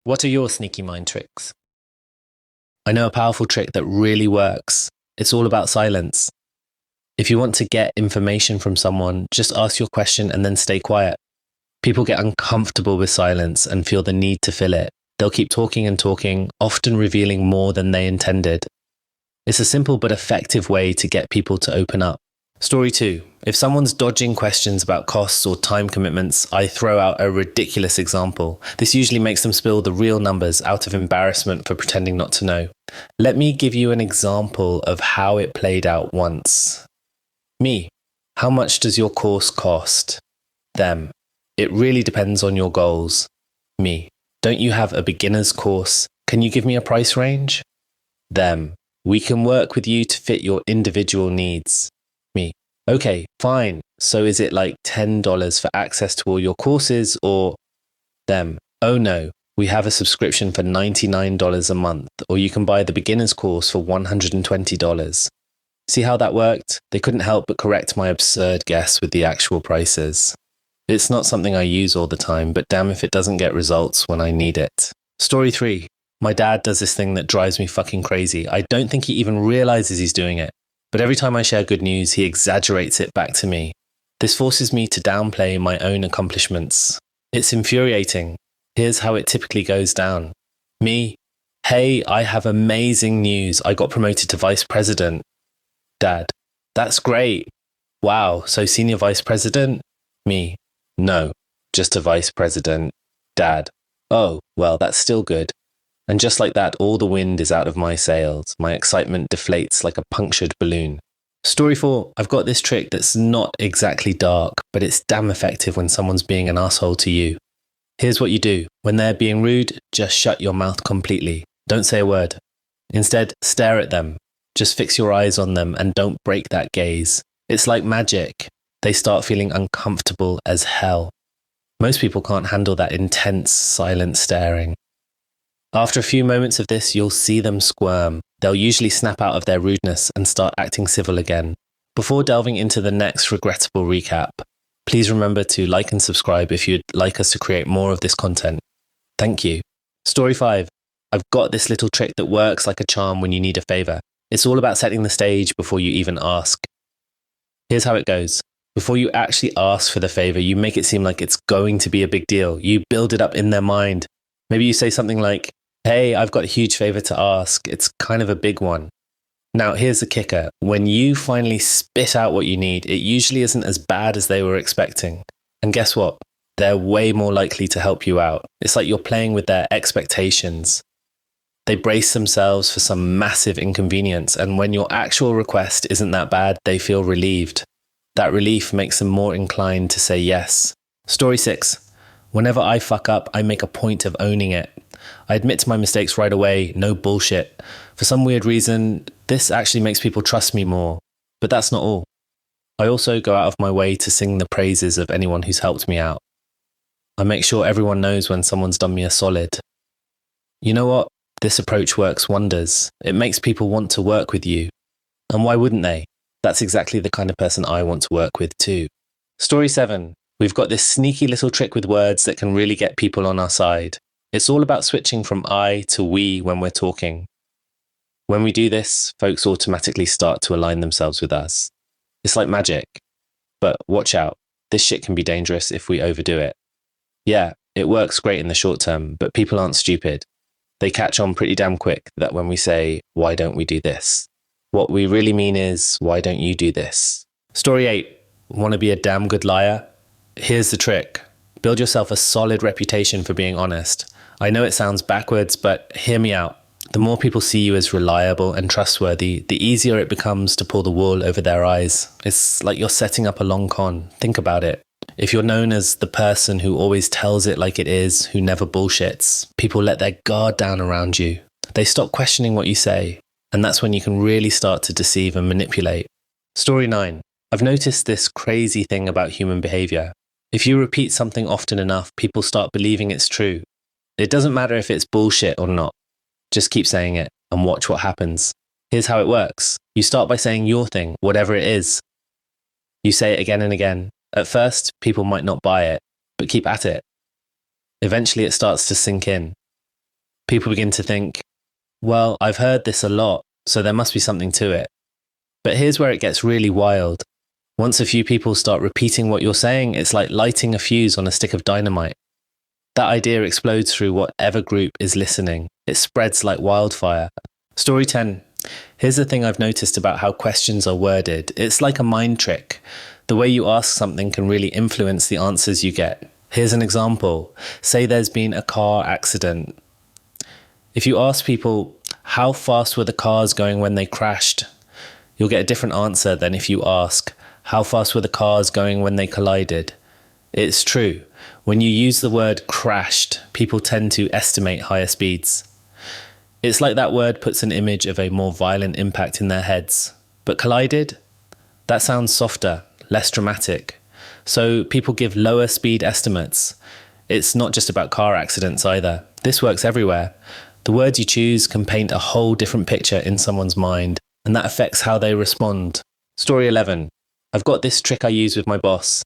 What are your sneaky mind tricks? I know a powerful trick that really works. It's all about silence. If you want to get information from someone, just ask your question and then stay quiet. People get uncomfortable with silence and feel the need to fill it. They'll keep talking and talking, often revealing more than they intended. It's a simple but effective way to get people to open up. Story 2. If someone's dodging questions about costs or time commitments, I throw out a ridiculous example. This usually makes them spill the real numbers out of embarrassment for pretending not to know. Let me give you an example of how it played out once. Me. How much does your course cost? Them. It really depends on your goals. Me. Don't you have a beginner's course? Can you give me a price range? Them. We can work with you to fit your individual needs. Me. Okay, fine. So is it like $10 for access to all your courses or them? Oh no, we have a subscription for $99 a month, or you can buy the beginner's course for $120. See how that worked? They couldn't help but correct my absurd guess with the actual prices. It's not something I use all the time, but damn if it doesn't get results when I need it. Story 3. My dad does this thing that drives me fucking crazy. I don't think he even realizes he's doing it. But every time I share good news, he exaggerates it back to me. This forces me to downplay my own accomplishments. It's infuriating. Here's how it typically goes down. Me. Hey, I have amazing news. I got promoted to vice president. Dad. That's great. Wow, so senior vice president? Me. No, just a vice president. Dad. Oh, well, that's still good. And just like that, all the wind is out of my sails. My excitement deflates like a punctured balloon. Story 4. I've got this trick that's not exactly dark, but it's damn effective when someone's being an asshole to you. Here's what you do. When they're being rude, just shut your mouth completely. Don't say a word. Instead, stare at them. Just fix your eyes on them and don't break that gaze. It's like magic. They start feeling uncomfortable as hell. Most people can't handle that intense, silent staring. After a few moments of this, you'll see them squirm. They'll usually snap out of their rudeness and start acting civil again. Before delving into the next regrettable recap, please remember to like and subscribe if you'd like us to create more of this content. Thank you. Story 5. I've got this little trick that works like a charm when you need a favor. It's all about setting the stage before you even ask. Here's how it goes. Before you actually ask for the favor, you make it seem like it's going to be a big deal. You build it up in their mind. Maybe you say something like, hey, I've got a huge favor to ask. It's kind of a big one. Now, here's the kicker. When you finally spit out what you need, it usually isn't as bad as they were expecting. And guess what? They're way more likely to help you out. It's like you're playing with their expectations. They brace themselves for some massive inconvenience, and when your actual request isn't that bad, they feel relieved. That relief makes them more inclined to say yes. Story 6. Whenever I fuck up, I make a point of owning it. I admit to my mistakes right away, no bullshit. For some weird reason, this actually makes people trust me more. But that's not all. I also go out of my way to sing the praises of anyone who's helped me out. I make sure everyone knows when someone's done me a solid. You know what? This approach works wonders. It makes people want to work with you. And why wouldn't they? That's exactly the kind of person I want to work with too. Story 7. We've got this sneaky little trick with words that can really get people on our side. It's all about switching from I to we when we're talking. When we do this, folks automatically start to align themselves with us. It's like magic. But watch out. This shit can be dangerous if we overdo it. Yeah, it works great in the short term, but people aren't stupid. They catch on pretty damn quick that when we say, why don't we do this? What we really mean is, why don't you do this? Story 8. Want to be a damn good liar? Here's the trick. Build yourself a solid reputation for being honest. I know it sounds backwards, but hear me out. The more people see you as reliable and trustworthy, the easier it becomes to pull the wool over their eyes. It's like you're setting up a long con. Think about it. If you're known as the person who always tells it like it is, who never bullshits, people let their guard down around you. They stop questioning what you say, and that's when you can really start to deceive and manipulate. Story 9. I've noticed this crazy thing about human behavior. If you repeat something often enough, people start believing it's true. It doesn't matter if it's bullshit or not. Just keep saying it and watch what happens. Here's how it works. You start by saying your thing, whatever it is. You say it again and again. At first, people might not buy it, but keep at it. Eventually, it starts to sink in. People begin to think, well, I've heard this a lot, so there must be something to it. But here's where it gets really wild. Once a few people start repeating what you're saying, it's like lighting a fuse on a stick of dynamite. That idea explodes through whatever group is listening. It spreads like wildfire. Story 10. Here's the thing I've noticed about how questions are worded. It's like a mind trick. The way you ask something can really influence the answers you get. Here's an example. Say there's been a car accident. If you ask people, how fast were the cars going when they crashed? You'll get a different answer than if you ask, how fast were the cars going when they collided? It's true. When you use the word crashed, people tend to estimate higher speeds. It's like that word puts an image of a more violent impact in their heads. But collided? That sounds softer, less dramatic. So people give lower speed estimates. It's not just about car accidents either. This works everywhere. The words you choose can paint a whole different picture in someone's mind, and that affects how they respond. Story 11. I've got this trick I use with my boss.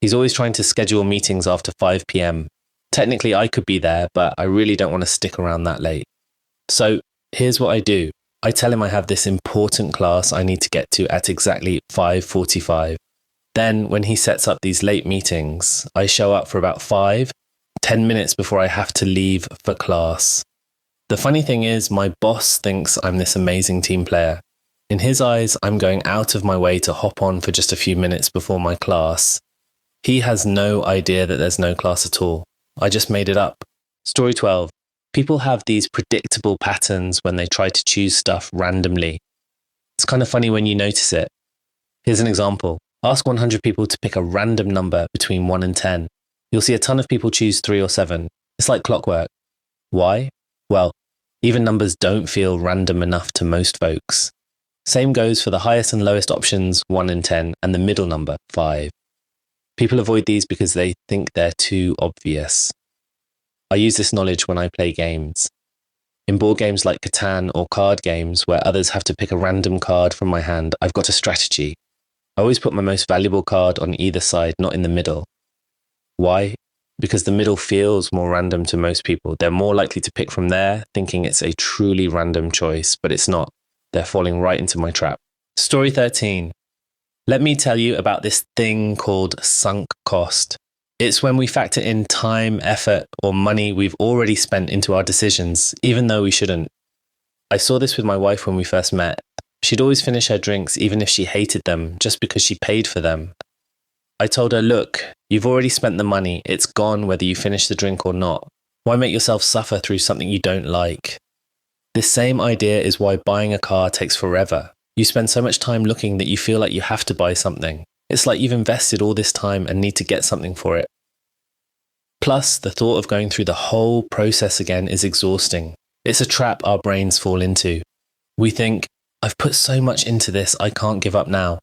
He's always trying to schedule meetings after 5 p.m. Technically, I could be there, but I really don't want to stick around that late. So here's what I do. I tell him I have this important class I need to get to at exactly 5:45. Then when he sets up these late meetings, I show up for about 10 minutes before I have to leave for class. The funny thing is, my boss thinks I'm this amazing team player. In his eyes, I'm going out of my way to hop on for just a few minutes before my class. He has no idea that there's no class at all. I just made it up. Story 12. People have these predictable patterns when they try to choose stuff randomly. It's kind of funny when you notice it. Here's an example. Ask 100 people to pick a random number between 1 and 10. You'll see a ton of people choose 3 or 7. It's like clockwork. Why? Well, even numbers don't feel random enough to most folks. Same goes for the highest and lowest options, 1 and 10, and the middle number, 5. People avoid these because they think they're too obvious. I use this knowledge when I play games. In board games like Catan or card games where others have to pick a random card from my hand, I've got a strategy. I always put my most valuable card on either side, not in the middle. Why? Because the middle feels more random to most people. They're more likely to pick from there, thinking it's a truly random choice, but it's not. They're falling right into my trap. Story 13. Let me tell you about this thing called sunk cost. It's when we factor in time, effort, or money we've already spent into our decisions, even though we shouldn't. I saw this with my wife when we first met. She'd always finish her drinks even if she hated them, just because she paid for them. I told her, look, you've already spent the money. It's gone whether you finish the drink or not. Why make yourself suffer through something you don't like? This same idea is why buying a car takes forever. You spend so much time looking that you feel like you have to buy something. It's like you've invested all this time and need to get something for it. Plus, the thought of going through the whole process again is exhausting. It's a trap our brains fall into. We think, I've put so much into this, I can't give up now.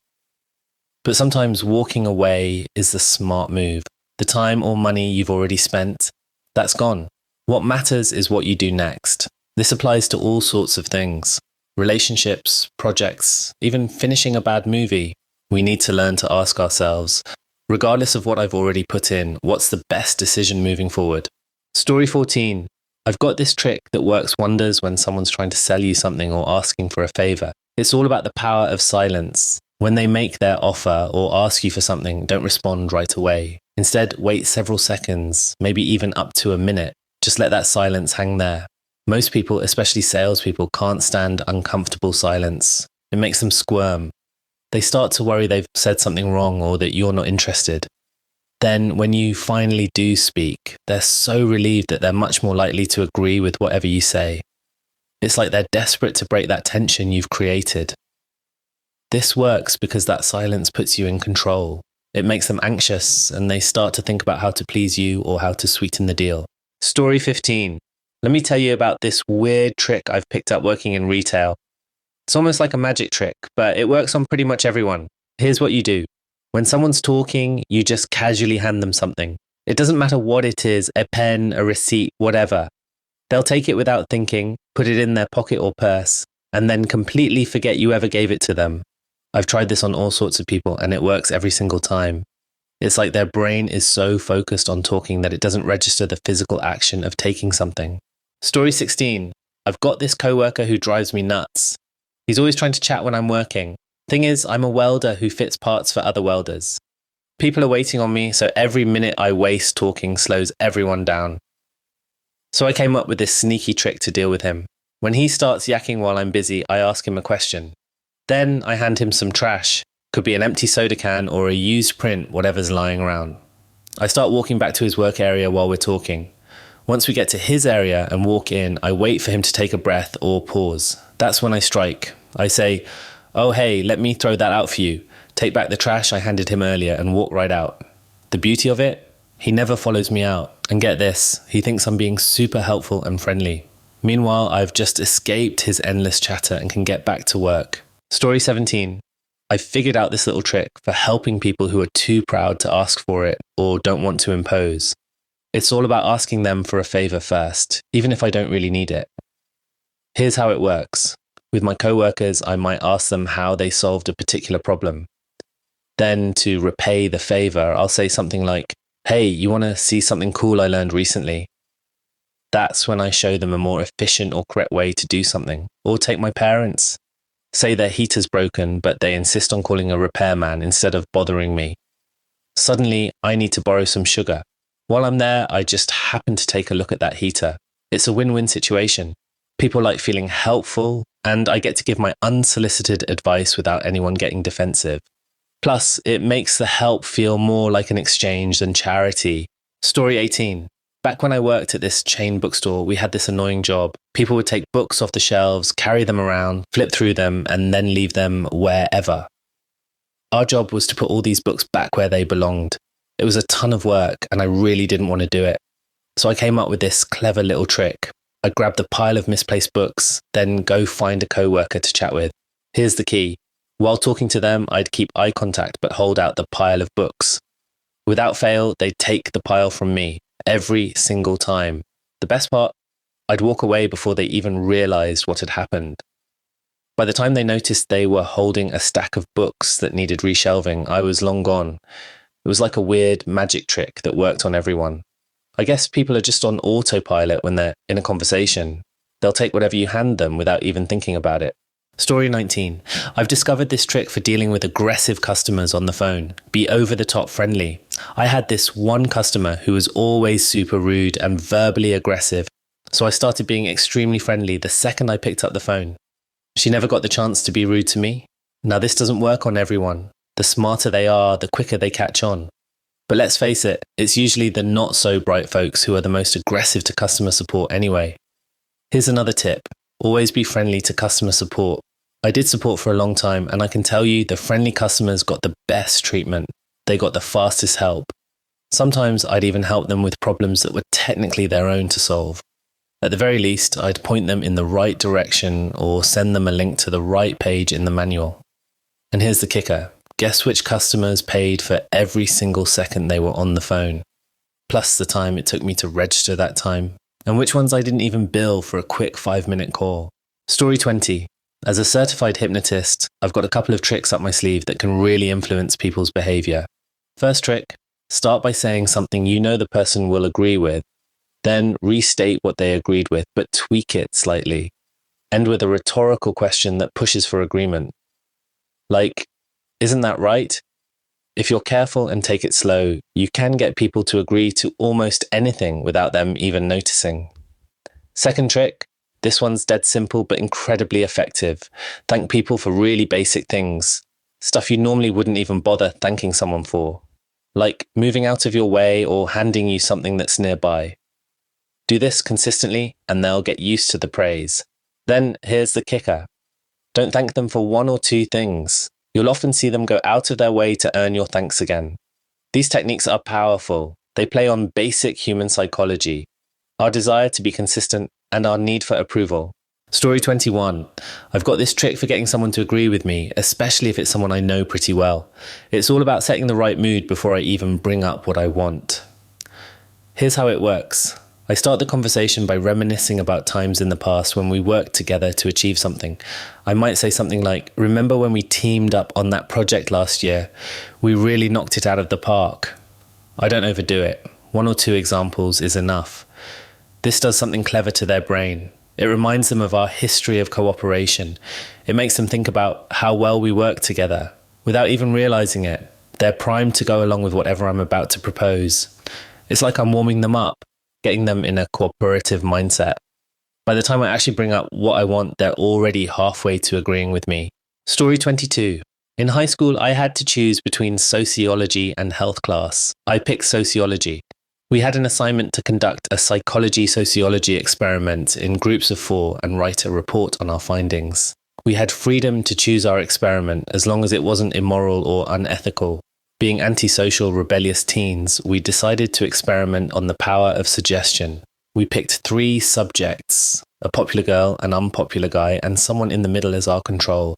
But sometimes walking away is the smart move. The time or money you've already spent, that's gone. What matters is what you do next. This applies to all sorts of things. Relationships, projects, even finishing a bad movie. We need to learn to ask ourselves, regardless of what I've already put in, what's the best decision moving forward? Story 14. I've got this trick that works wonders when someone's trying to sell you something or asking for a favor. It's all about the power of silence. When they make their offer or ask you for something, don't respond right away. Instead, wait several seconds, maybe even up to a minute. Just let that silence hang there. Most people, especially salespeople, can't stand uncomfortable silence. It makes them squirm. They start to worry they've said something wrong or that you're not interested. Then, when you finally do speak, they're so relieved that they're much more likely to agree with whatever you say. It's like they're desperate to break that tension you've created. This works because that silence puts you in control. It makes them anxious and they start to think about how to please you or how to sweeten the deal. Story 15. Let me tell you about this weird trick I've picked up working in retail. It's almost like a magic trick, but it works on pretty much everyone. Here's what you do. When someone's talking, you just casually hand them something. It doesn't matter what it is, a pen, a receipt, whatever. They'll take it without thinking, put it in their pocket or purse, and then completely forget you ever gave it to them. I've tried this on all sorts of people and it works every single time. It's like their brain is so focused on talking that it doesn't register the physical action of taking something. Story 16. I've got this coworker who drives me nuts. He's always trying to chat when I'm working. Thing is, I'm a welder who fits parts for other welders. People are waiting on me, so every minute I waste talking slows everyone down. So I came up with this sneaky trick to deal with him. When he starts yakking while I'm busy, I ask him a question. Then I hand him some trash. Could be an empty soda can or a used print, whatever's lying around. I start walking back to his work area while we're talking. Once we get to his area and walk in, I wait for him to take a breath or pause. That's when I strike. I say, "Oh hey, let me throw that out for you. Take back the trash I handed him earlier," and walk right out. The beauty of it? He never follows me out. And get this, he thinks I'm being super helpful and friendly. Meanwhile, I've just escaped his endless chatter and can get back to work. Story 17. I've figured out this little trick for helping people who are too proud to ask for it or don't want to impose. It's all about asking them for a favor first, even if I don't really need it. Here's how it works. With my coworkers, I might ask them how they solved a particular problem. Then, to repay the favor, I'll say something like, "Hey, you want to see something cool I learned recently?" That's when I show them a more efficient or correct way to do something. Or take my parents. Say their heater's broken, but they insist on calling a repairman instead of bothering me. Suddenly, I need to borrow some sugar. While I'm there, I just happen to take a look at that heater. It's a win-win situation. People like feeling helpful, and I get to give my unsolicited advice without anyone getting defensive. Plus, it makes the help feel more like an exchange than charity. Story 18. Back when I worked at this chain bookstore, we had this annoying job. People would take books off the shelves, carry them around, flip through them, and then leave them wherever. Our job was to put all these books back where they belonged. It was a ton of work, and I really didn't want to do it. So I came up with this clever little trick. I'd grab the pile of misplaced books, then go find a coworker to chat with. Here's the key. While talking to them, I'd keep eye contact but hold out the pile of books. Without fail, they'd take the pile from me, every single time. The best part, I'd walk away before they even realized what had happened. By the time they noticed they were holding a stack of books that needed reshelving, I was long gone. It was like a weird magic trick that worked on everyone. I guess people are just on autopilot when they're in a conversation. They'll take whatever you hand them without even thinking about it. Story 19. I've discovered this trick for dealing with aggressive customers on the phone. Be over-the-top friendly. I had this one customer who was always super rude and verbally aggressive, so I started being extremely friendly the second I picked up the phone. She never got the chance to be rude to me. Now, this doesn't work on everyone. The smarter they are, the quicker they catch on. But let's face it, it's usually the not-so-bright folks who are the most aggressive to customer support anyway. Here's another tip. Always be friendly to customer support. I did support for a long time, and I can tell you the friendly customers got the best treatment. They got the fastest help. Sometimes I'd even help them with problems that were technically their own to solve. At the very least, I'd point them in the right direction or send them a link to the right page in the manual. And here's the kicker. Guess which customers paid for every single second they were on the phone, plus the time it took me to register that time, and which ones I didn't even bill for a quick 5-minute call. Story 20. As a certified hypnotist, I've got a couple of tricks up my sleeve that can really influence people's behavior. First trick, start by saying something you know the person will agree with, then restate what they agreed with, but tweak it slightly. End with a rhetorical question that pushes for agreement. Like, "Isn't that right?" If you're careful and take it slow, you can get people to agree to almost anything without them even noticing. Second trick, this one's dead simple but incredibly effective. Thank people for really basic things. Stuff you normally wouldn't even bother thanking someone for. Like moving out of your way or handing you something that's nearby. Do this consistently and they'll get used to the praise. Then here's the kicker. Don't thank them for one or two things. You'll often see them go out of their way to earn your thanks again. These techniques are powerful. They play on basic human psychology, our desire to be consistent and our need for approval. Story 21. I've got this trick for getting someone to agree with me, especially if it's someone I know pretty well. It's all about setting the right mood before I even bring up what I want. Here's how it works. I start the conversation by reminiscing about times in the past when we worked together to achieve something. I might say something like, "Remember when we teamed up on that project last year? We really knocked it out of the park." I don't overdo it. 1 or 2 examples is enough. This does something clever to their brain. It reminds them of our history of cooperation. It makes them think about how well we work together. Without even realizing it, they're primed to go along with whatever I'm about to propose. It's like I'm warming them up, getting them in a cooperative mindset. By the time I actually bring up what I want, they're already halfway to agreeing with me. Story 22. In high school, I had to choose between sociology and health class. I picked sociology. We had an assignment to conduct a psychology-sociology experiment in groups of 4 and write a report on our findings. We had freedom to choose our experiment as long as it wasn't immoral or unethical. Being antisocial, rebellious teens, we decided to experiment on the power of suggestion. We picked 3 subjects, a popular girl, an unpopular guy, and someone in the middle as our control.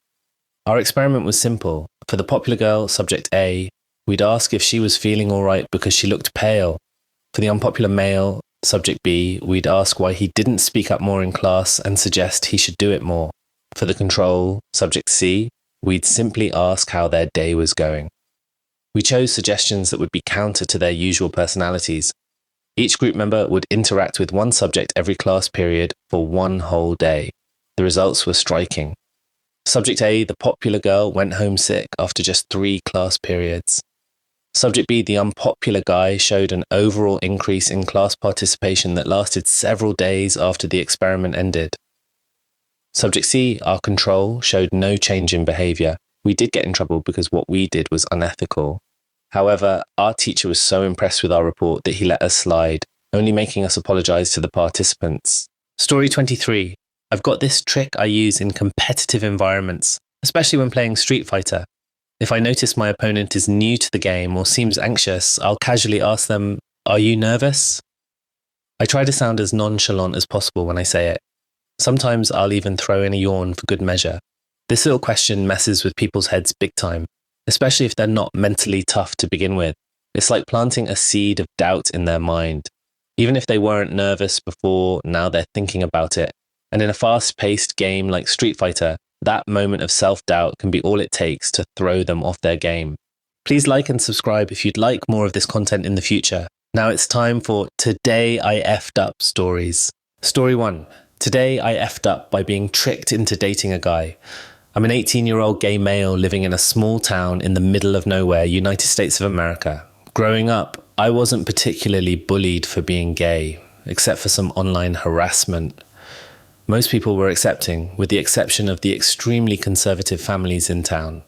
Our experiment was simple. For the popular girl, subject A, we'd ask if she was feeling all right because she looked pale. For the unpopular male, subject B, we'd ask why he didn't speak up more in class and suggest he should do it more. For the control, subject C, we'd simply ask how their day was going. We chose suggestions that would be counter to their usual personalities. Each group member would interact with one subject every class period for 1 whole day. The results were striking. Subject A, the popular girl, went home sick after just 3 class periods. Subject B, the unpopular guy, showed an overall increase in class participation that lasted several days after the experiment ended. Subject C, our control, showed no change in behavior. We did get in trouble because what we did was unethical. However, our teacher was so impressed with our report that he let us slide, only making us apologize to the participants. Story 23. I've got this trick I use in competitive environments, especially when playing Street Fighter. If I notice my opponent is new to the game or seems anxious, I'll casually ask them, "Are you nervous?" I try to sound as nonchalant as possible when I say it. Sometimes I'll even throw in a yawn for good measure. This little question messes with people's heads big time, especially if they're not mentally tough to begin with. It's like planting a seed of doubt in their mind. Even if they weren't nervous before, now they're thinking about it. And in a fast-paced game like Street Fighter, that moment of self-doubt can be all it takes to throw them off their game. Please like and subscribe if you'd like more of this content in the future. Now it's time for Today I Effed Up stories. Story 1. Today I effed up by being tricked into dating a guy. I'm an 18-year-old gay male living in a small town in the middle of nowhere, United States of America. Growing up, I wasn't particularly bullied for being gay, except for some online harassment. Most people were accepting, with the exception of the extremely conservative families in town.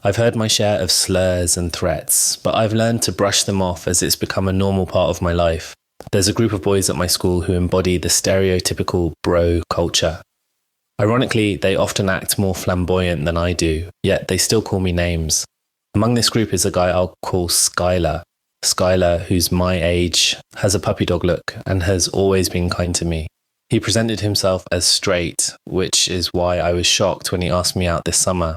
I've heard my share of slurs and threats, but I've learned to brush them off as it's become a normal part of my life. There's a group of boys at my school who embody the stereotypical bro culture. Ironically, they often act more flamboyant than I do, yet they still call me names. Among this group is a guy I'll call Skylar. Skylar, who's my age, has a puppy dog look and has always been kind to me. He presented himself as straight, which is why I was shocked when he asked me out this summer.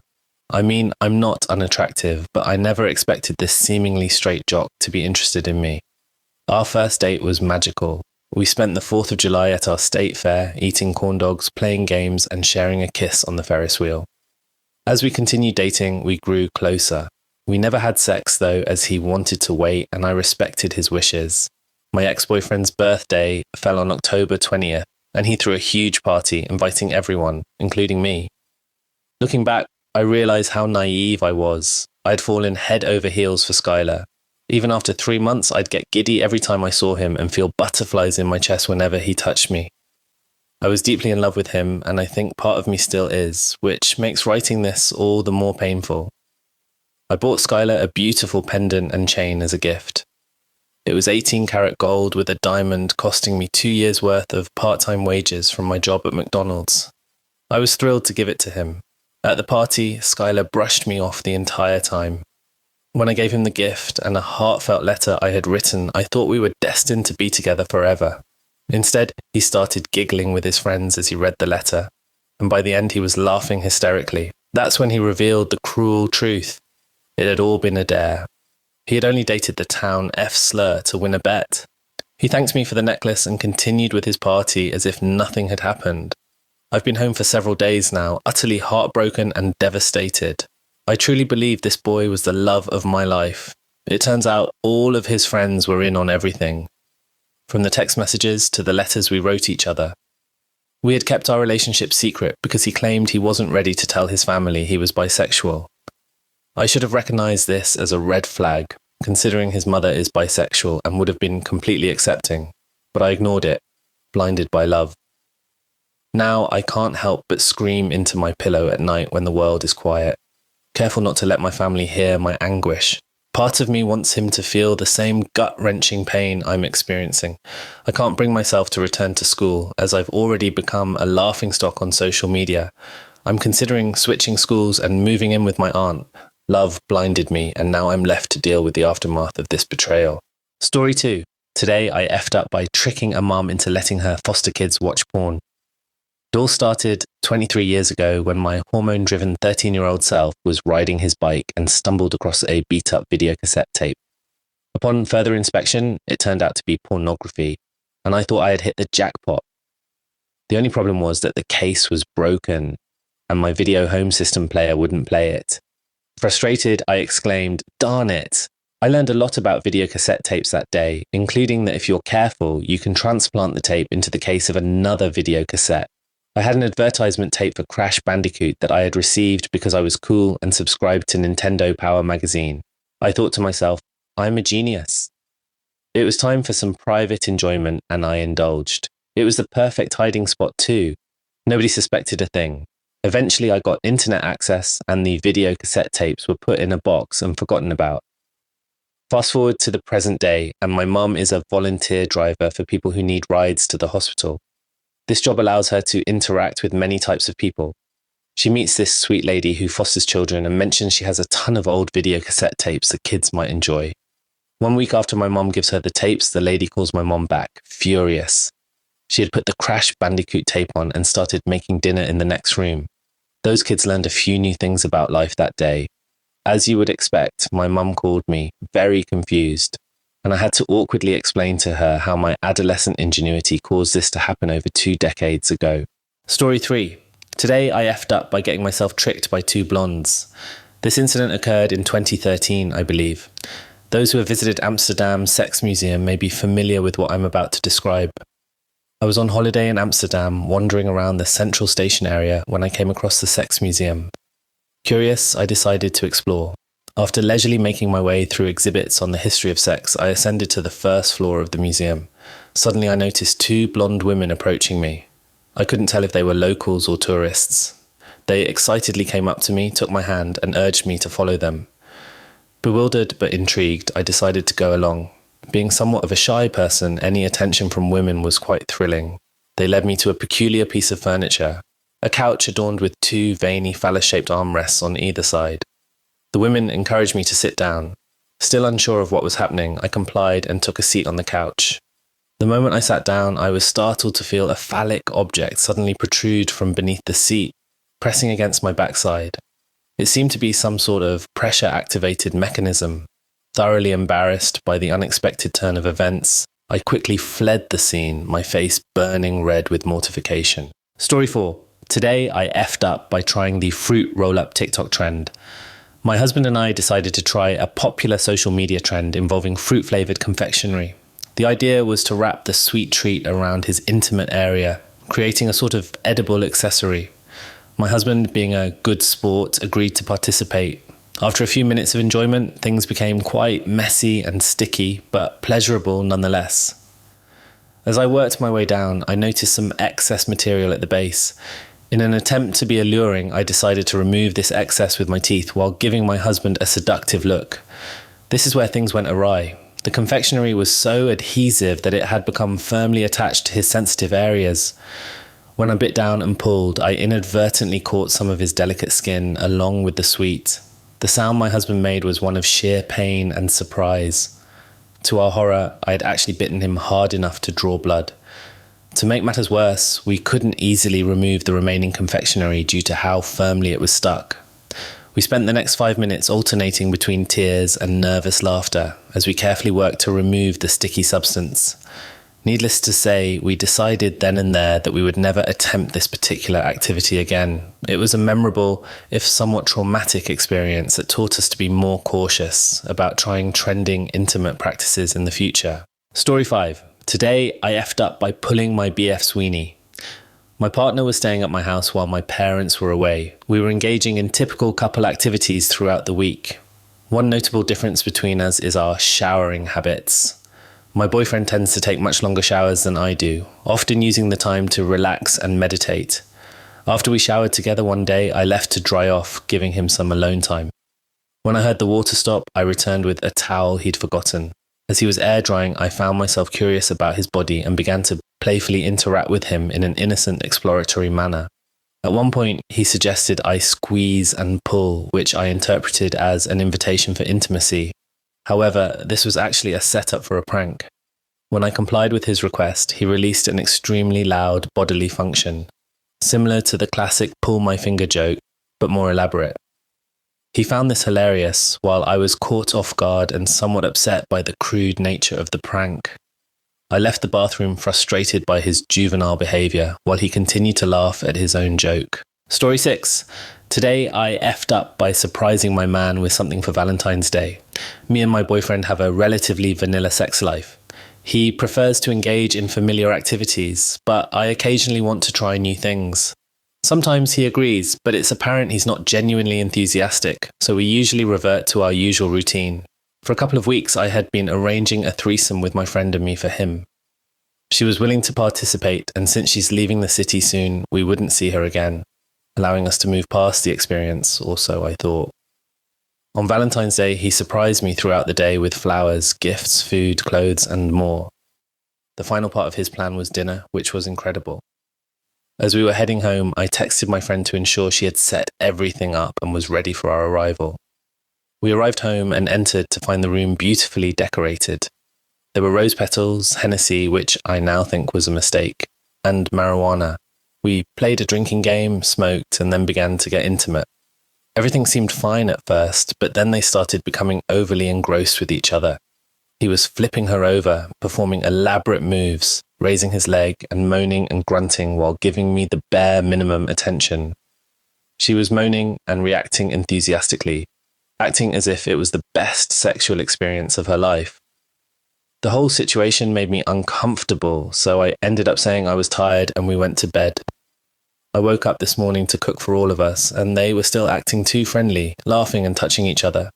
I mean, I'm not unattractive, but I never expected this seemingly straight jock to be interested in me. Our first date was magical. We spent the 4th of July at our state fair, eating corn dogs, playing games, and sharing a kiss on the Ferris wheel. As we continued dating, we grew closer. We never had sex, though, as he wanted to wait, and I respected his wishes. My ex-boyfriend's birthday fell on October 20th, and he threw a huge party, inviting everyone, including me. Looking back, I realized how naive I was. I'd fallen head over heels for Skylar. Even after 3 months, I'd get giddy every time I saw him and feel butterflies in my chest whenever he touched me. I was deeply in love with him, and I think part of me still is, which makes writing this all the more painful. I bought Skylar a beautiful pendant and chain as a gift. It was 18-karat gold with a diamond, costing me 2 years' worth of part-time wages from my job at McDonald's. I was thrilled to give it to him. At the party, Skylar brushed me off the entire time. When I gave him the gift and a heartfelt letter I had written, I thought we were destined to be together forever. Instead, he started giggling with his friends as he read the letter, and by the end he was laughing hysterically. That's when he revealed the cruel truth. It had all been a dare. He had only dated the town F-slur to win a bet. He thanked me for the necklace and continued with his party as if nothing had happened. I've been home for several days now, utterly heartbroken and devastated. I truly believed this boy was the love of my life. It turns out all of his friends were in on everything. from the text messages to the letters we wrote each other. We had kept our relationship secret because he claimed he wasn't ready to tell his family he was bisexual. I should have recognized this as a red flag, considering his mother is bisexual and would have been completely accepting, but I ignored it, blinded by love. Now I can't help but scream into my pillow at night when the world is quiet, careful not to let my family hear my anguish. Part of me wants him to feel the same gut-wrenching pain I'm experiencing. I can't bring myself to return to school, as I've already become a laughingstock on social media. I'm considering switching schools and moving in with my aunt. Love blinded me, and now I'm left to deal with the aftermath of this betrayal. Story 2. Today I effed up by tricking a mum into letting her foster kids watch porn. It all started 23 years ago when my hormone-driven 13-year-old self was riding his bike and stumbled across a beat-up videocassette tape. Upon further inspection, it turned out to be pornography, and I thought I had hit the jackpot. The only problem was that the case was broken, and my video home system player wouldn't play it. Frustrated, I exclaimed, "Darn it!" I learned a lot about videocassette tapes that day, including that if you're careful, you can transplant the tape into the case of another videocassette. I had an advertisement tape for Crash Bandicoot that I had received because I was cool and subscribed to Nintendo Power magazine. I thought to myself, I'm a genius. It was time for some private enjoyment, and I indulged. It was the perfect hiding spot too. Nobody suspected a thing. Eventually I got internet access and the videocassette tapes were put in a box and forgotten about. Fast forward to the present day, and my mum is a volunteer driver for people who need rides to the hospital. This job allows her to interact with many types of people. She meets this sweet lady who fosters children and mentions she has a ton of old videocassette tapes that kids might enjoy. 1 week after my mom gives her the tapes, the lady calls my mom back, furious. She had put the Crash Bandicoot tape on and started making dinner in the next room. Those kids learned a few new things about life that day. As you would expect, my mum called me, very confused, and I had to awkwardly explain to her how my adolescent ingenuity caused this to happen over 2 decades ago. Story 3. Today I effed up by getting myself tricked by 2 blondes. This incident occurred in 2013, I believe. Those who have visited Amsterdam's Sex Museum may be familiar with what I'm about to describe. I was on holiday in Amsterdam, wandering around the central station area when I came across the Sex Museum. Curious, I decided to explore. After leisurely making my way through exhibits on the history of sex, I ascended to the first floor of the museum. Suddenly I noticed 2 blonde women approaching me. I couldn't tell if they were locals or tourists. They excitedly came up to me, took my hand, and urged me to follow them. Bewildered but intrigued, I decided to go along. Being somewhat of a shy person, any attention from women was quite thrilling. They led me to a peculiar piece of furniture, a couch adorned with 2 veiny phallus-shaped armrests on either side. The women encouraged me to sit down. Still unsure of what was happening, I complied and took a seat on the couch. The moment I sat down, I was startled to feel a phallic object suddenly protrude from beneath the seat, pressing against my backside. It seemed to be some sort of pressure-activated mechanism. Thoroughly embarrassed by the unexpected turn of events, I quickly fled the scene, my face burning red with mortification. Story 4. Today I effed up by trying the fruit roll-up TikTok trend. My husband and I decided to try a popular social media trend involving fruit-flavoured confectionery. The idea was to wrap the sweet treat around his intimate area, creating a sort of edible accessory. My husband, being a good sport, agreed to participate. After a few minutes of enjoyment, things became quite messy and sticky, but pleasurable nonetheless. As I worked my way down, I noticed some excess material at the base. In an attempt to be alluring, I decided to remove this excess with my teeth while giving my husband a seductive look. This is where things went awry. The confectionery was so adhesive that it had become firmly attached to his sensitive areas. When I bit down and pulled, I inadvertently caught some of his delicate skin along with the sweet. The sound my husband made was one of sheer pain and surprise. To our horror, I had actually bitten him hard enough to draw blood. To make matters worse, we couldn't easily remove the remaining confectionery due to how firmly it was stuck. We spent the next 5 minutes alternating between tears and nervous laughter as we carefully worked to remove the sticky substance. Needless to say, we decided then and there that we would never attempt this particular activity again. It was a memorable, if somewhat traumatic experience that taught us to be more cautious about trying trending intimate practices in the future. Story 5. Today, I effed up by pulling my BF Sweeney. My partner was staying at my house while my parents were away. We were engaging in typical couple activities throughout the week. One notable difference between us is our showering habits. My boyfriend tends to take much longer showers than I do, often using the time to relax and meditate. After we showered together one day, I left to dry off, giving him some alone time. When I heard the water stop, I returned with a towel he'd forgotten. As he was air drying, I found myself curious about his body and began to playfully interact with him in an innocent, exploratory manner. At one point, he suggested I squeeze and pull, which I interpreted as an invitation for intimacy. However, this was actually a setup for a prank. When I complied with his request, he released an extremely loud bodily function, similar to the classic pull my finger joke, but more elaborate. He found this hilarious, while I was caught off guard and somewhat upset by the crude nature of the prank. I left the bathroom frustrated by his juvenile behaviour, while he continued to laugh at his own joke. Story 6. Today I effed up by surprising my man with something for Valentine's Day. Me and my boyfriend have a relatively vanilla sex life. He prefers to engage in familiar activities, but I occasionally want to try new things. Sometimes he agrees, but it's apparent he's not genuinely enthusiastic, so we usually revert to our usual routine. For a couple of weeks, I had been arranging a threesome with my friend and me for him. She was willing to participate, and since she's leaving the city soon, we wouldn't see her again, allowing us to move past the experience, or so I thought. On Valentine's Day, he surprised me throughout the day with flowers, gifts, food, clothes, and more. The final part of his plan was dinner, which was incredible. As we were heading home, I texted my friend to ensure she had set everything up and was ready for our arrival. We arrived home and entered to find the room beautifully decorated. There were rose petals, Hennessy, which I now think was a mistake, and marijuana. We played a drinking game, smoked, and then began to get intimate. Everything seemed fine at first, but then they started becoming overly engrossed with each other. He was flipping her over, performing elaborate moves, raising his leg and moaning and grunting while giving me the bare minimum attention. She was moaning and reacting enthusiastically, acting as if it was the best sexual experience of her life. The whole situation made me uncomfortable, so I ended up saying I was tired and we went to bed. I woke up this morning to cook for all of us, and they were still acting too friendly, laughing and touching each other.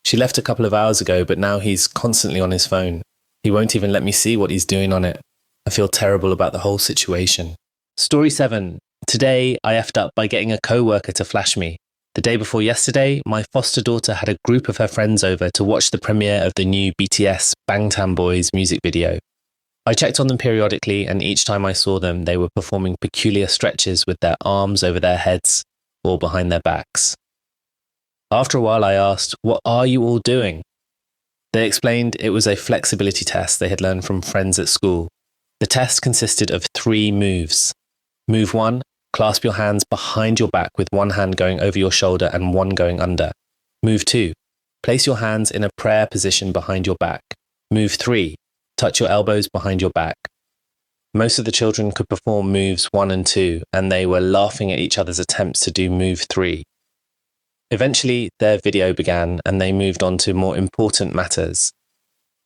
She left a couple of hours ago, but now he's constantly on his phone. He won't even let me see what he's doing on it. I feel terrible about the whole situation. Story 7. Today, I effed up by getting a co-worker to flash me. The day before yesterday, my foster daughter had a group of her friends over to watch the premiere of the new BTS Bangtan Boys music video. I checked on them periodically, and each time I saw them, they were performing peculiar stretches with their arms over their heads or behind their backs. After a while, I asked, "What are you all doing?" They explained it was a flexibility test they had learned from friends at school. The test consisted of 3 moves. Move 1, clasp your hands behind your back with one hand going over your shoulder and one going under. Move 2, place your hands in a prayer position behind your back. Move 3, touch your elbows behind your back. Most of the children could perform moves 1 and 2, and they were laughing at each other's attempts to do move 3. Eventually, their video began, and they moved on to more important matters.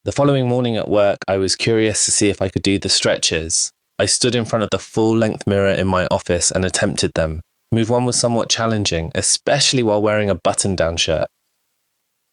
The following morning at work, I was curious to see if I could do the stretches. I stood in front of the full-length mirror in my office and attempted them. Move 1 was somewhat challenging, especially while wearing a button-down shirt.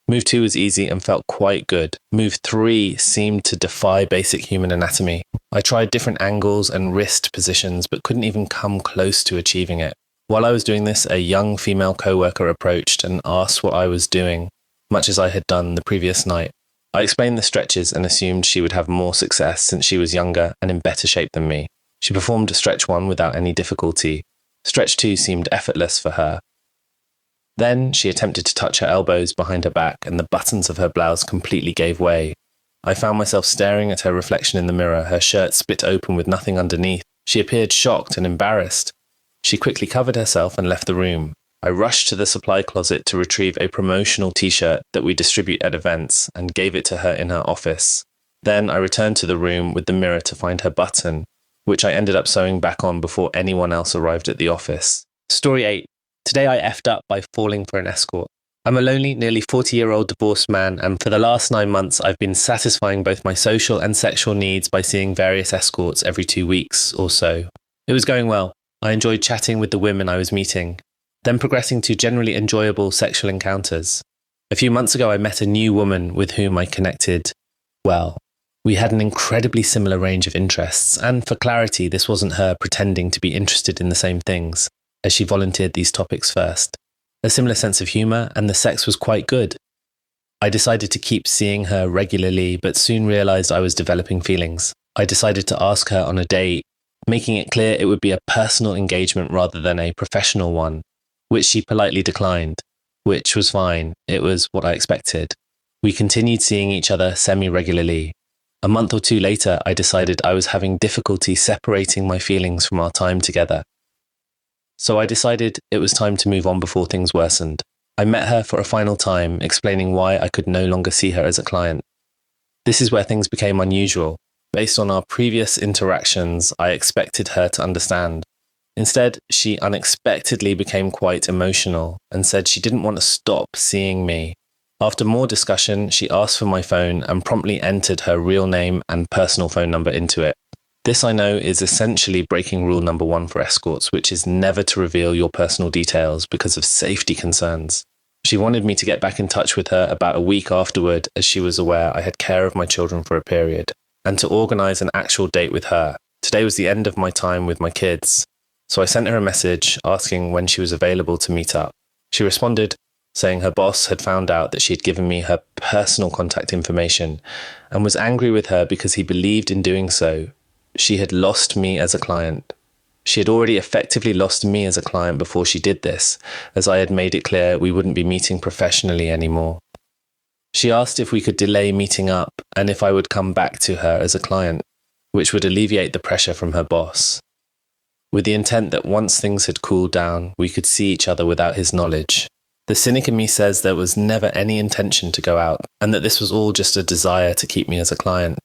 Move 2 was easy and felt quite good. Move 3 seemed to defy basic human anatomy. I tried different angles and wrist positions, but couldn't even come close to achieving it. While I was doing this, a young female co-worker approached and asked what I was doing, much as I had done the previous night. I explained the stretches and assumed she would have more success since she was younger and in better shape than me. She performed stretch 1 without any difficulty. Stretch 2 seemed effortless for her. Then she attempted to touch her elbows behind her back, and the buttons of her blouse completely gave way. I found myself staring at her reflection in the mirror, her shirt split open with nothing underneath. She appeared shocked and embarrassed. She quickly covered herself and left the room. I rushed to the supply closet to retrieve a promotional t-shirt that we distribute at events and gave it to her in her office. Then I returned to the room with the mirror to find her button, which I ended up sewing back on before anyone else arrived at the office. Story 8. Today I effed up by falling for an escort. I'm a lonely, nearly 40-year-old divorced man, and for the last 9 months, I've been satisfying both my social and sexual needs by seeing various escorts every 2 weeks or so. It was going well. I enjoyed chatting with the women I was meeting, then progressing to generally enjoyable sexual encounters. A few months ago, I met a new woman with whom I connected well. We had an incredibly similar range of interests, and for clarity, this wasn't her pretending to be interested in the same things, as she volunteered these topics first. A similar sense of humour, and the sex was quite good. I decided to keep seeing her regularly, but soon realised I was developing feelings. I decided to ask her on a date, making it clear it would be a personal engagement rather than a professional one, which she politely declined, which was fine. It was what I expected. We continued seeing each other semi-regularly. A month or two later, I decided I was having difficulty separating my feelings from our time together. So I decided it was time to move on before things worsened. I met her for a final time, explaining why I could no longer see her as a client. This is where things became unusual. Based on our previous interactions, I expected her to understand. Instead, she unexpectedly became quite emotional and said she didn't want to stop seeing me. After more discussion, she asked for my phone and promptly entered her real name and personal phone number into it. This, I know, is essentially breaking rule number 1 for escorts, which is never to reveal your personal details because of safety concerns. She wanted me to get back in touch with her about a week afterward, as she was aware I had care of my children for a period, and to organise an actual date with her. Today was the end of my time with my kids, so I sent her a message asking when she was available to meet up. She responded, saying her boss had found out that she had given me her personal contact information and was angry with her because he believed in doing so. She had lost me as a client. She had already effectively lost me as a client before she did this, as I had made it clear we wouldn't be meeting professionally anymore. She asked if we could delay meeting up and if I would come back to her as a client, which would alleviate the pressure from her boss, with the intent that once things had cooled down, we could see each other without his knowledge. The cynic in me says there was never any intention to go out, and that this was all just a desire to keep me as a client.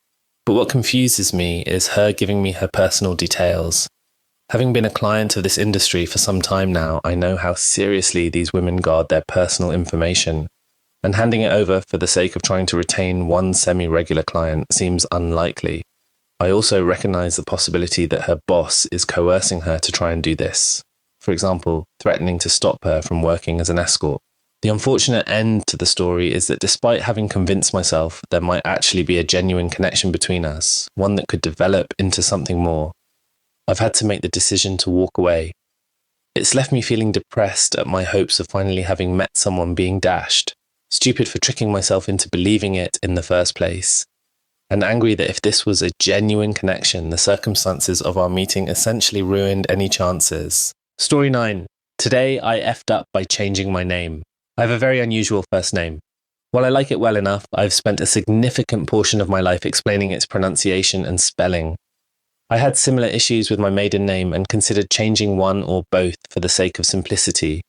But what confuses me is her giving me her personal details. Having been a client of this industry for some time now, I know how seriously these women guard their personal information, and handing it over for the sake of trying to retain one semi-regular client seems unlikely. I also recognise the possibility that her boss is coercing her to try and do this. For example, threatening to stop her from working as an escort. The unfortunate end to the story is that despite having convinced myself there might actually be a genuine connection between us, one that could develop into something more, I've had to make the decision to walk away. It's left me feeling depressed at my hopes of finally having met someone being dashed, stupid for tricking myself into believing it in the first place, and angry that if this was a genuine connection, the circumstances of our meeting essentially ruined any chances. Story 9. Today I effed up by changing my name. I have a very unusual first name. While I like it well enough, I've spent a significant portion of my life explaining its pronunciation and spelling. I had similar issues with my maiden name and considered changing one or both for the sake of simplicity.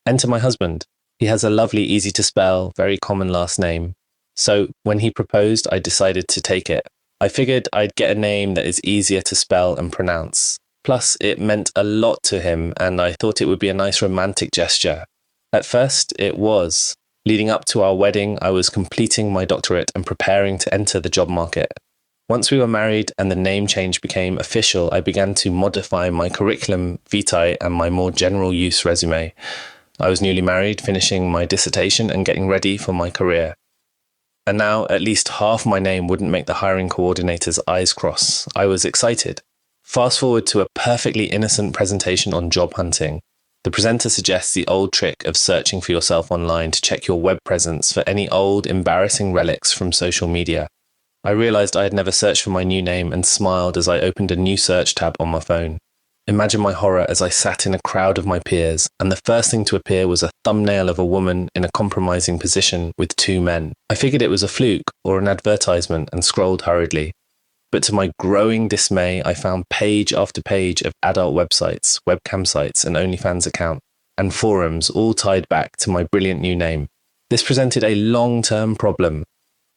Enter my husband. He has a lovely, easy to spell, very common last name. So when he proposed, I decided to take it. I figured I'd get a name that is easier to spell and pronounce. Plus, it meant a lot to him, and I thought it would be a nice romantic gesture. At first, it was. Leading up to our wedding, I was completing my doctorate and preparing to enter the job market. Once we were married and the name change became official, I began to modify my curriculum vitae and my more general use resume. I was newly married, finishing my dissertation and getting ready for my career. And now, at least half my name wouldn't make the hiring coordinator's eyes cross. I was excited. Fast forward to a perfectly innocent presentation on job hunting. The presenter suggests the old trick of searching for yourself online to check your web presence for any old, embarrassing relics from social media. I realized I had never searched for my new name and smiled as I opened a new search tab on my phone. Imagine my horror as I sat in a crowd of my peers, and the first thing to appear was a thumbnail of a woman in a compromising position with 2 men. I figured it was a fluke or an advertisement and scrolled hurriedly. But to my growing dismay, I found page after page of adult websites, webcam sites, and OnlyFans account, and forums all tied back to my brilliant new name. This presented a long-term problem.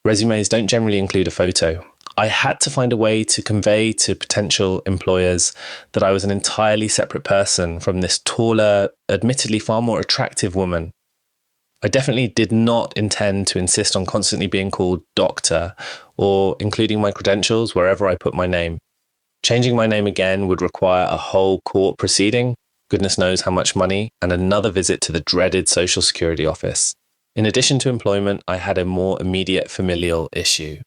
Resumes don't generally include a photo. I had to find a way to convey to potential employers that I was an entirely separate person from this taller, admittedly far more attractive woman. I definitely did not intend to insist on constantly being called doctor or including my credentials wherever I put my name. Changing my name again would require a whole court proceeding, goodness knows how much money, and another visit to the dreaded Social Security office. In addition to employment, I had a more immediate familial issue.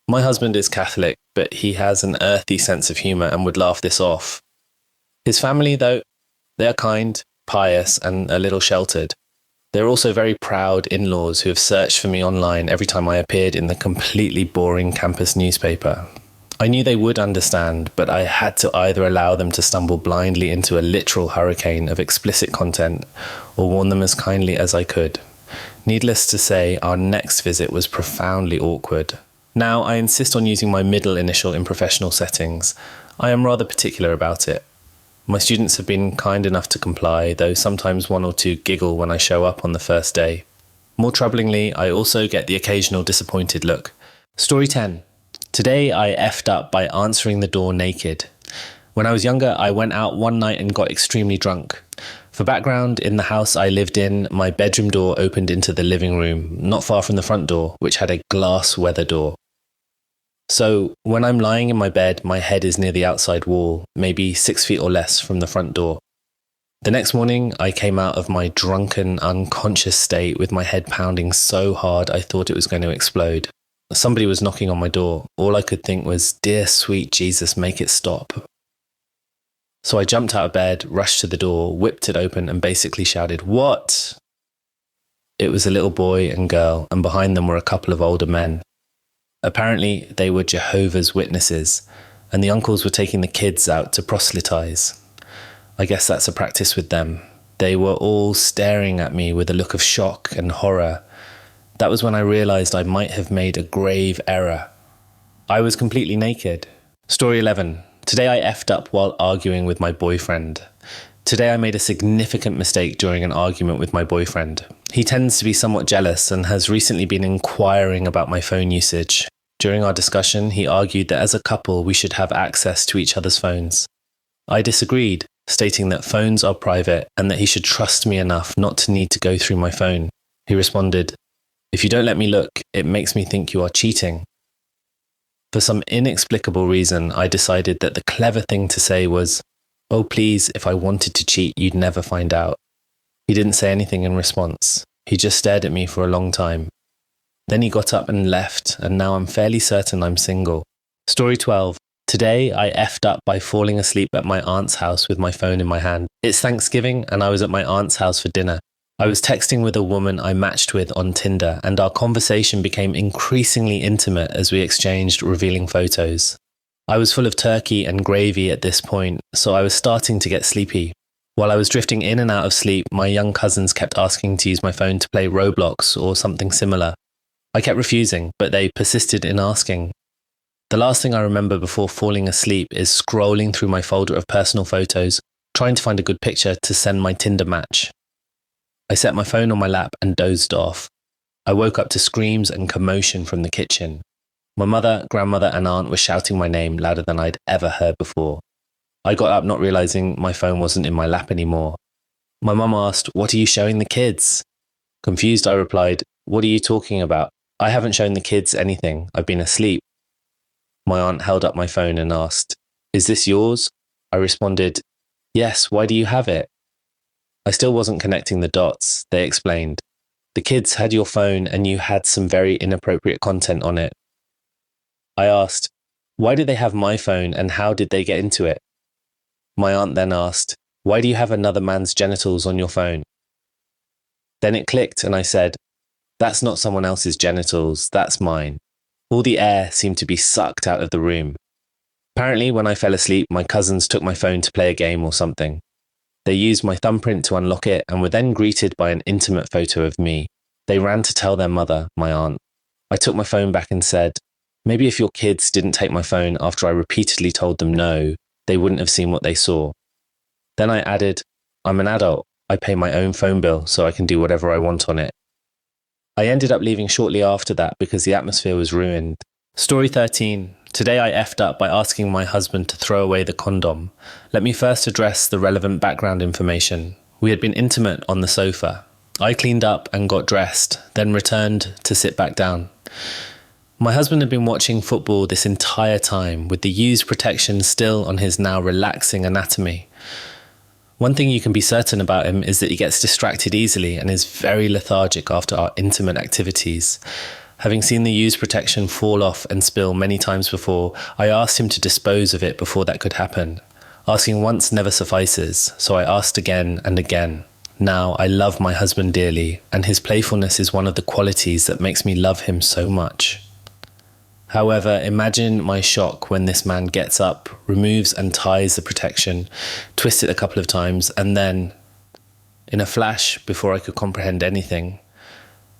My husband is Catholic, but he has an earthy sense of humour and would laugh this off. His family, though, they are kind, pious, and a little sheltered. They're also very proud in-laws who have searched for me online every time I appeared in the completely boring campus newspaper. I knew they would understand, but I had to either allow them to stumble blindly into a literal hurricane of explicit content or warn them as kindly as I could. Needless to say, our next visit was profoundly awkward. Now, I insist on using my middle initial in professional settings. I am rather particular about it. My students have been kind enough to comply, though sometimes one or two giggle when I show up on the first day. More troublingly, I also get the occasional disappointed look. Story 10. Today I effed up by answering the door naked. When I was younger, I went out one night and got extremely drunk. For background, in the house I lived in, my bedroom door opened into the living room, not far from the front door, which had a glass weather door. So when I'm lying in my bed, my head is near the outside wall, maybe 6 feet or less from the front door. The next morning, I came out of my drunken, unconscious state with my head pounding so hard I thought it was going to explode. Somebody was knocking on my door. All I could think was, "Dear sweet Jesus, make it stop." So I jumped out of bed, rushed to the door, whipped it open, and basically shouted, "What?" It was a little boy and girl, and behind them were a couple of older men. Apparently, they were Jehovah's Witnesses, and the uncles were taking the kids out to proselytize. I guess that's a practice with them. They were all staring at me with a look of shock and horror. That was when I realized I might have made a grave error. I was completely naked. Story 11. Today I effed up while arguing with my boyfriend. Today I made a significant mistake during an argument with my boyfriend. He tends to be somewhat jealous and has recently been inquiring about my phone usage. During our discussion, he argued that as a couple we should have access to each other's phones. I disagreed, stating that phones are private and that he should trust me enough not to need to go through my phone. He responded, "If you don't let me look, it makes me think you are cheating." For some inexplicable reason, I decided that the clever thing to say was, "Oh please, if I wanted to cheat, you'd never find out." He didn't say anything in response. He just stared at me for a long time. Then he got up and left, and now I'm fairly certain I'm single. Story 12. Today I effed up by falling asleep at my aunt's house with my phone in my hand. It's Thanksgiving, and I was at my aunt's house for dinner. I was texting with a woman I matched with on Tinder, and our conversation became increasingly intimate as we exchanged revealing photos. I was full of turkey and gravy at this point, so I was starting to get sleepy. While I was drifting in and out of sleep, my young cousins kept asking to use my phone to play Roblox or something similar. I kept refusing, but they persisted in asking. The last thing I remember before falling asleep is scrolling through my folder of personal photos, trying to find a good picture to send my Tinder match. I set my phone on my lap and dozed off. I woke up to screams and commotion from the kitchen. My mother, grandmother, and aunt were shouting my name louder than I'd ever heard before. I got up not realizing my phone wasn't in my lap anymore. My mum asked, "What are you showing the kids?" Confused, I replied, "What are you talking about? I haven't shown the kids anything. I've been asleep." My aunt held up my phone and asked, "Is this yours?" I responded, "Yes, why do you have it?" I still wasn't connecting the dots. They explained, "The kids had your phone and you had some very inappropriate content on it." I asked, "Why did they have my phone and how did they get into it?" My aunt then asked, "Why do you have another man's genitals on your phone?" Then it clicked and I said, "That's not someone else's genitals, that's mine." All the air seemed to be sucked out of the room. Apparently, when I fell asleep, my cousins took my phone to play a game or something. They used my thumbprint to unlock it and were then greeted by an intimate photo of me. They ran to tell their mother, my aunt. I took my phone back and said, "Maybe if your kids didn't take my phone after I repeatedly told them no, they wouldn't have seen what they saw." Then I added, "I'm an adult. I pay my own phone bill so I can do whatever I want on it." I ended up leaving shortly after that because the atmosphere was ruined. Story 13. Today I effed up by asking my husband to throw away the condom. Let me first address the relevant background information. We had been intimate on the sofa. I cleaned up and got dressed, then returned to sit back down. My husband had been watching football this entire time, with the used protection still on his now relaxing anatomy. One thing you can be certain about him is that he gets distracted easily and is very lethargic after our intimate activities. Having seen the used protection fall off and spill many times before, I asked him to dispose of it before that could happen. Asking once never suffices, so I asked again and again. Now, I love my husband dearly, and his playfulness is one of the qualities that makes me love him so much. However, imagine my shock when this man gets up, removes and ties the protection, twists it a couple of times, and then, in a flash, before I could comprehend anything,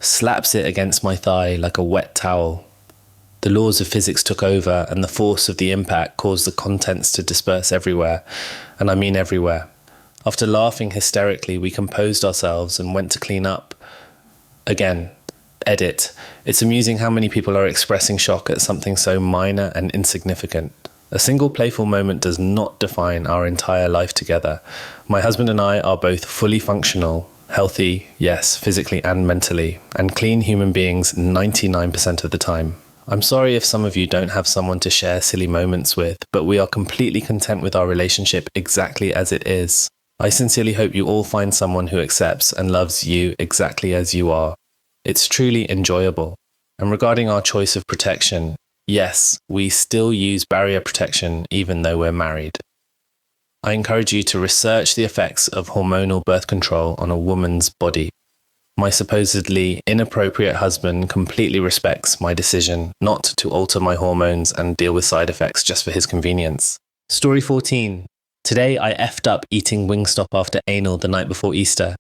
slaps it against my thigh like a wet towel. The laws of physics took over, and the force of the impact caused the contents to disperse everywhere, and I mean everywhere. After laughing hysterically, we composed ourselves and went to clean up. Again, edit. It's amusing how many people are expressing shock at something so minor and insignificant. A single playful moment does not define our entire life together. My husband and I are both fully functional, healthy, yes, physically and mentally, and clean human beings 99% of the time. I'm sorry if some of you don't have someone to share silly moments with, but we are completely content with our relationship exactly as it is. I sincerely hope you all find someone who accepts and loves you exactly as you are. It's truly enjoyable. And regarding our choice of protection, yes, we still use barrier protection even though we're married. I encourage you to research the effects of hormonal birth control on a woman's body. My supposedly inappropriate husband completely respects my decision not to alter my hormones and deal with side effects just for his convenience. Story 14. Today I effed up eating Wingstop after anal the night before Easter.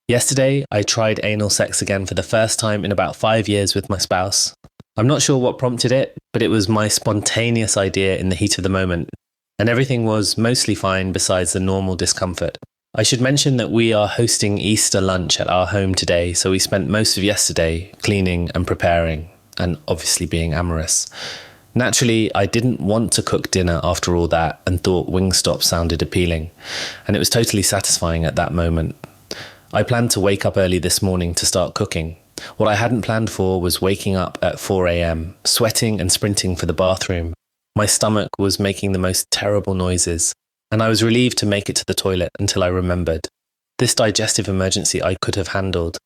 Yesterday, I tried anal sex again for the first time in about 5 years with my spouse. I'm not sure what prompted it, but it was my spontaneous idea in the heat of the moment, and everything was mostly fine besides the normal discomfort. I should mention that we are hosting Easter lunch at our home today, so we spent most of yesterday cleaning and preparing, and obviously being amorous. Naturally, I didn't want to cook dinner after all that and thought Wingstop sounded appealing, and it was totally satisfying at that moment. I planned to wake up early this morning to start cooking. What I hadn't planned for was waking up at 4 a.m, sweating and sprinting for the bathroom. My stomach was making the most terrible noises, and I was relieved to make it to the toilet until I remembered. This digestive emergency I could have handled.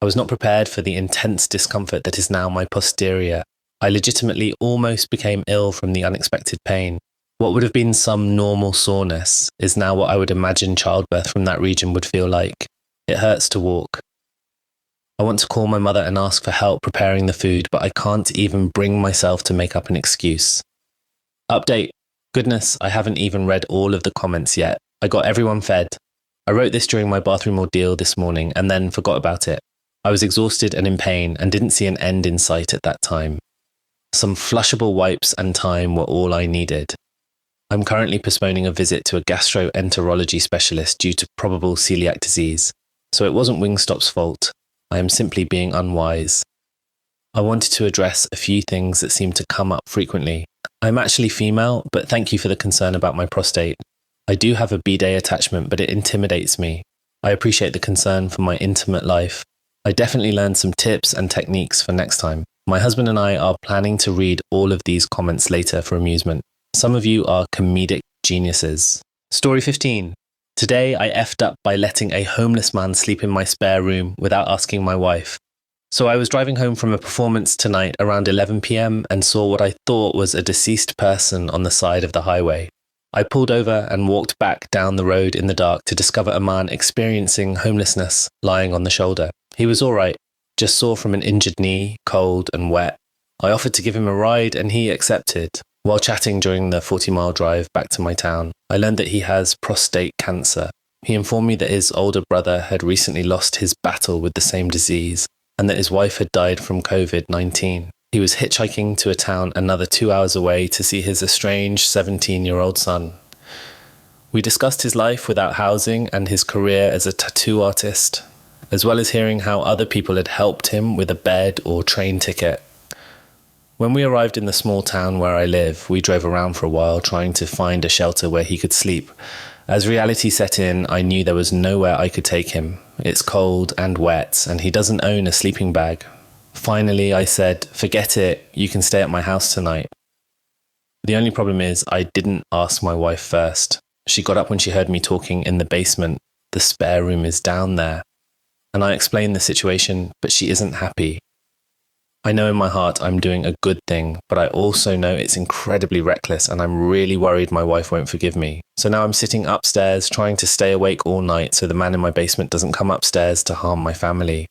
I was not prepared for the intense discomfort that is now my posterior. I legitimately almost became ill from the unexpected pain. What would have been some normal soreness is now what I would imagine childbirth from that region would feel like. It hurts to walk. I want to call my mother and ask for help preparing the food, but I can't even bring myself to make up an excuse. Update. Goodness, I haven't even read all of the comments yet. I got everyone fed. I wrote this during my bathroom ordeal this morning and then forgot about it. I was exhausted and in pain and didn't see an end in sight at that time. Some flushable wipes and time were all I needed. I'm currently postponing a visit to a gastroenterology specialist due to probable celiac disease. So it wasn't Wingstop's fault. I am simply being unwise. I wanted to address a few things that seem to come up frequently. I'm actually female, but thank you for the concern about my prostate. I do have a bidet attachment, but it intimidates me. I appreciate the concern for my intimate life. I definitely learned some tips and techniques for next time. My husband and I are planning to read all of these comments later for amusement. Some of you are comedic geniuses. Story 15. Today, I effed up by letting a homeless man sleep in my spare room without asking my wife. So I was driving home from a performance tonight around 11 p.m. and saw what I thought was a deceased person on the side of the highway. I pulled over and walked back down the road in the dark to discover a man experiencing homelessness lying on the shoulder. He was all right, just sore from an injured knee, cold and wet. I offered to give him a ride and he accepted. While chatting during the 40-mile drive back to my town, I learned that he has prostate cancer. He informed me that his older brother had recently lost his battle with the same disease and that his wife had died from COVID-19. He was hitchhiking to a town another 2 hours away to see his estranged 17-year-old son. We discussed his life without housing and his career as a tattoo artist, as well as hearing how other people had helped him with a bed or train ticket. When we arrived in the small town where I live, we drove around for a while trying to find a shelter where he could sleep, As reality set in, I knew there was nowhere I could take him. It's cold and wet, and he doesn't own a sleeping bag. Finally, I said, "Forget it, you can stay at my house tonight." The only problem is I didn't ask my wife first. She got up when she heard me talking in the basement. The spare room is down there. And I explained the situation, but she isn't happy. I know in my heart I'm doing a good thing, but I also know it's incredibly reckless, and I'm really worried my wife won't forgive me. So now I'm sitting upstairs trying to stay awake all night so the man in my basement doesn't come upstairs to harm my family.